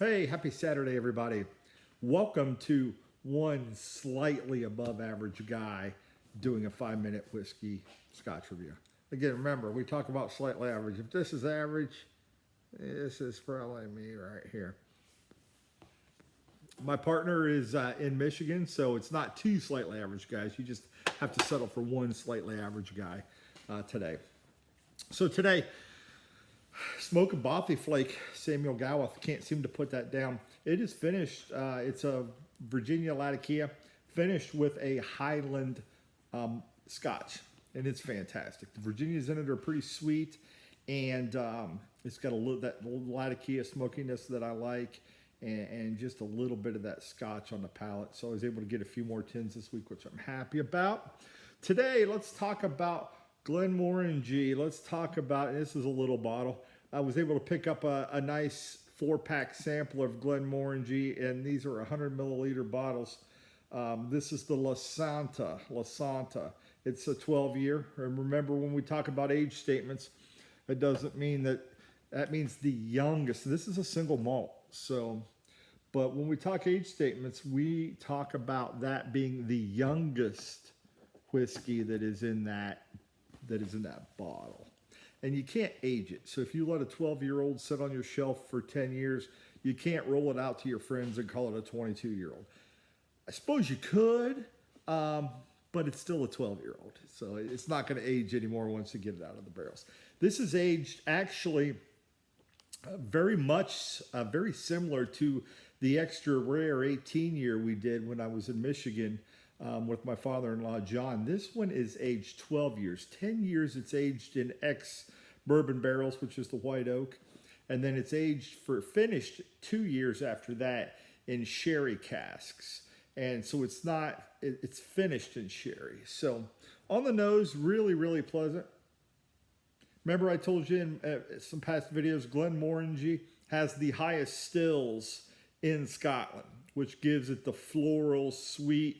Hey, happy Saturday, everybody. Welcome to one slightly above average guy doing a 5-minute whiskey scotch review. Again, remember, we talk about slightly average. If this is average, this is probably me right here. My partner is in Michigan, so it's not two slightly average guys. You just have to settle for one slightly average guy today. So today, Smoke and Bothy Flake, Samuel Gowath, can't seem to put that down. It is finished. It's a Virginia Latakia, finished with a Highland Scotch, and it's fantastic. The Virginias in it are pretty sweet, and it's got a little that Latakia smokiness that I like, and just a little bit of that Scotch on the palate. So I was able to get a few more tins this week, which I'm happy about. Today, let's talk about Glenmorangie. Let's talk about, this is a little bottle. I was able to pick up a nice 4-pack sampler of Glenmorangie, and these are 100 milliliter bottles. This is the Lasanta. It's a 12-year. And remember, when we talk about age statements, it doesn't mean that means the youngest. This is a single malt. So, but when we talk age statements, we talk about that being the youngest whiskey that is in that bottle. And you can't age it. So if you let a 12-year-old sit on your shelf for 10 years, you can't roll it out to your friends and call it a 22-year-old. I suppose you could, but it's still a 12-year-old. So it's not going to age anymore once you get it out of the barrels. This is aged actually very similar to the extra rare 18-year we did when I was in Michigan with my father-in-law, John. This one is aged 12 years. 10 years it's aged in ex-bourbon barrels, which is the white oak. And then it's finished 2 years after that in sherry casks. And so it's finished in sherry. So on the nose, really, really pleasant. Remember I told you in some past videos, Glenmorangie has the highest stills in Scotland, which gives it the floral, sweet,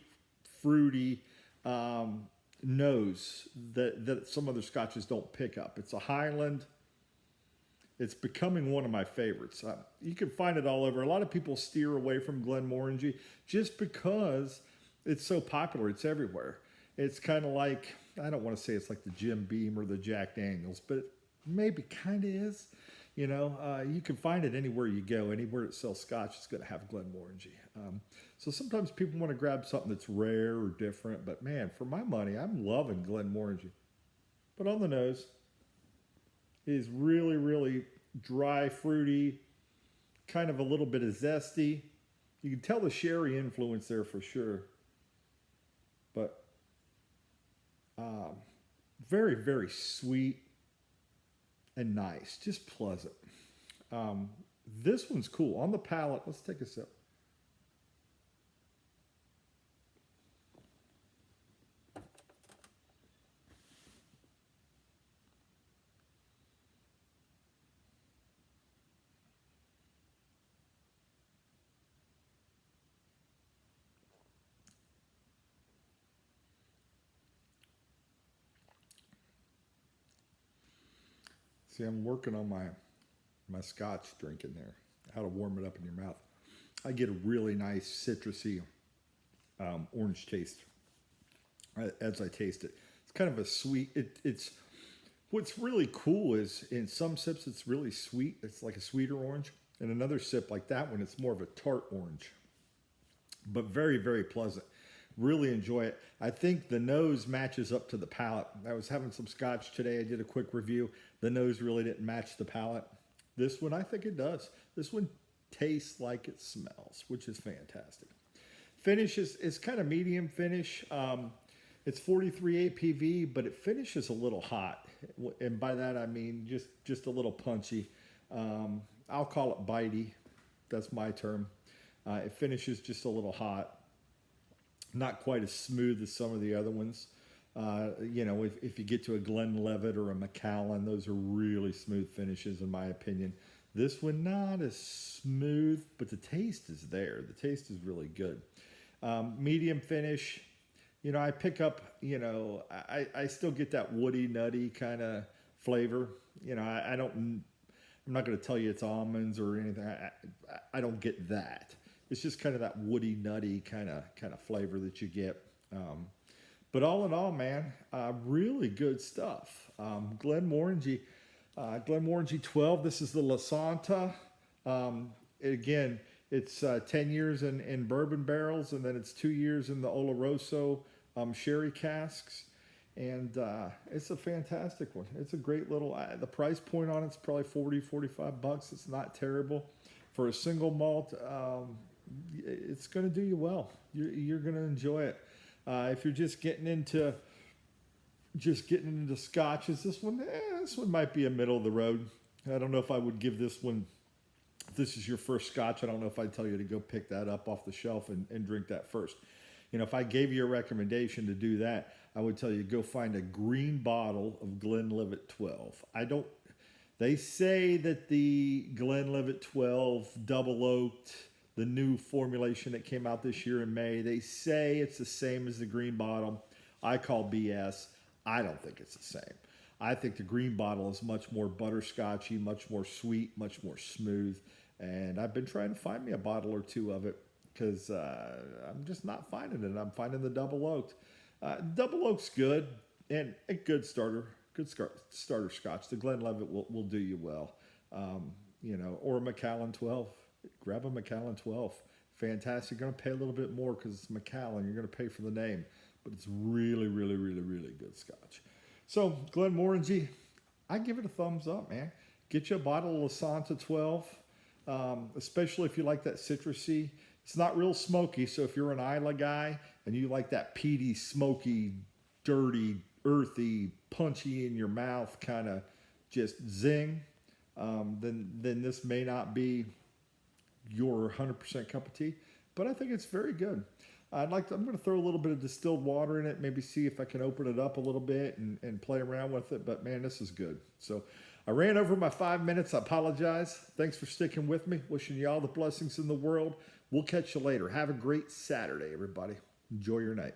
fruity nose that some other scotches don't pick up. It's a Highland. It's becoming one of my favorites. You can find it all over. A lot of people steer away from Glenmorangie just because it's so popular. It's everywhere. It's kind of like, I don't want to say it's like the Jim Beam or the Jack Daniels, but it maybe kind of is. You know, you can find it anywhere you go. Anywhere that sells scotch is going to have Glenmorangie. So sometimes people want to grab something that's rare or different. But man, for my money, I'm loving Glenmorangie. But on the nose, it is really, really dry, fruity, kind of a little bit of zesty. You can tell the sherry influence there for sure. But very, very sweet and nice, just pleasant. This one's cool. On the palate, let's take a sip. See, I'm working on my scotch drink in there, how to warm it up in your mouth. I get a really nice citrusy orange taste as I taste it. It's kind of a sweet, it's what's really cool is in some sips it's really sweet. It's like a sweeter orange. In another sip like that one, it's more of a tart orange, but very, very pleasant. Really enjoy it. I think the nose matches up to the palate. I was having some scotch today. I did a quick review. The nose really didn't match the palate. This one, I think it does. This one tastes like it smells, which is fantastic. Finish is kind of medium finish. It's 43 APV, but it finishes a little hot. And by that, I mean just a little punchy. I'll call it bitey. That's my term. It finishes just a little hot. Not quite as smooth as some of the other ones. You know, if you get to a Glenlivet or a Macallan, those are really smooth finishes in my opinion. This one, not as smooth, but the taste is there. The taste is really good. Medium finish. You know, I pick up, you know, I still get that woody, nutty kind of flavor. You know, I don't I'm not going to tell you it's almonds or anything. I don't get that. It's just kind of that woody, nutty kind of flavor that you get. But all in all, man, really good stuff. Glenmorangie 12. This is the Lasanta. Again, it's 10 years in bourbon barrels, and then it's 2 years in the Oloroso sherry casks. And it's a fantastic one. It's a great little, the price point on it's probably 40, 45 bucks. It's not terrible. For a single malt, it's going to do you well. You're going to enjoy it. If you're just getting into scotches, this one might be a middle of the road. I don't know if I would give this one, if this is your first scotch, I don't know if I'd tell you to go pick that up off the shelf and drink that first. You know, if I gave you a recommendation to do that, I would tell you go find a green bottle of Glenlivet 12. They say that the Glenlivet 12 double oaked, the new formulation that came out this year in May, they say it's the same as the green bottle. I call BS. I don't think it's the same. I think the green bottle is much more butterscotchy, much more sweet, much more smooth. And I've been trying to find me a bottle or two of it because I'm just not finding it. I'm finding the double oaked. Double oak's good and a good starter scotch. The Glenlivet will do you well. You know, or a Macallan 12. Grab a Macallan 12. Fantastic. You're going to pay a little bit more because it's Macallan. You're going to pay for the name. But it's really, really, really, really good scotch. So, Glenmorangie, I give it a thumbs up, man. Get you a bottle of Lasanta 12, especially if you like that citrusy. It's not real smoky, so if you're an Isla guy and you like that peaty, smoky, dirty, earthy, punchy in your mouth kind of just zing, then this may not be your 100% cup of tea, but I think it's very good. I'm going to throw a little bit of distilled water in it, maybe see if I can open it up a little bit and play around with it, but man, this is good. So I ran over my 5 minutes. I apologize. Thanks for sticking with me. Wishing you all the blessings in the world. We'll catch you later. Have a great Saturday, everybody. Enjoy your night.